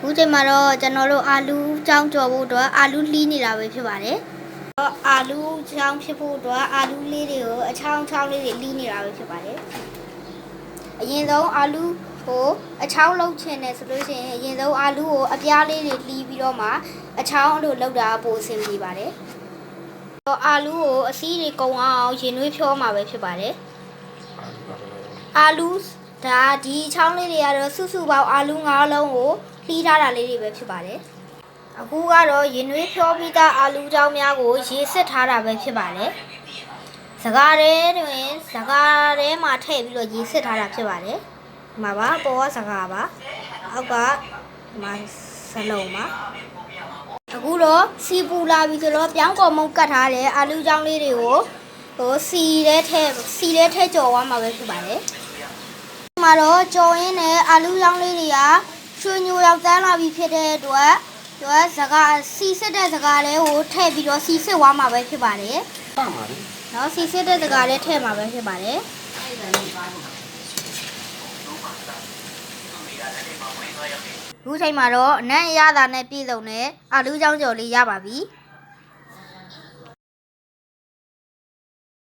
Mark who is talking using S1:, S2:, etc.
S1: ခုချိန်မှာတော့ကျွန်တော်တို့အာလူးကြောင်းကြော်ဖို့အတွက်အာလူးလှီးနေတာပဲဖြစ်ပါတယ်အာလူးကြောင်းဖြစ်ဖို့အတွက်အာလူးလေးတွေကိုအချောင်းချောင်းလေးတွေလှီးနေတာပဲဖြစ်ပါတယ်အရင်ဆုံးအာလူးကိုအချောင်းလှုပ်ချင်တယ်ဆိုလို့ရှိရင်အရင်ဆုံးအာလူးကိုအပြားလေးတွေလှီးပြီးတော့မှအချောင်းလိုလှုပ်တာပိုအဆင်ပြေပါတယ်အာလူးကိုအစည်းတွေကုံအောင်ရင်နှွေးဖြောမှာပဲဖြစ်ပါတယ်အာလူးဒါဒီချောင်းလေးတွေကတော့စုစုပေါင်းအာလူး9လုံးကိုလှီးထားတာလေးတွေပဲဖြစ်ပါတယ်အခုကတော့ရင်နှွေးဖြောပြီးသားအာလူးချောင်းများကိုရေစစ်ထားတာပဲဖြစ်ပါတယ်စကားထဲတွင်စကားထဲမှာထည့်ပြီးတော့ရေစစ်ထားတာဖြစ်ပါတယ်ဒီမှာပါပေါ်ကစကားပါအောက်ကဒီမှာစလုံးပါအခုတော့စီပူလာပြီဆိုတော့ပြောင်းကော်မုံကတ်ထားတဲ့အာလူးချောင်းလေးတွေကိုစီထဲထည့်ကြော်သွားမှာပဲဖြစ်ပါတယ်ဒီမှာတော့ကြော်ရင်းနဲ့အာလူးချောင်းလေးတွေကရွှေညိုရောက်တန်းလာပြီဖြစ်တဲ့အတွက်စကားစီစစ်တဲ့စကားလေးကိုထည့်ပြီးတော့စီစစ်သွားမှာပဲဖြစ်ပါတယ်။နော်စီစစ်တဲ့စကားလေးထည့်မှာပဲဖြစ်ပါတယ်။အခုချိန်မှာတော့အနံ့အရသာနဲ့ပြည့်စုံတဲ့အာလူးချောင်းကြော်လေးရပါပြီ။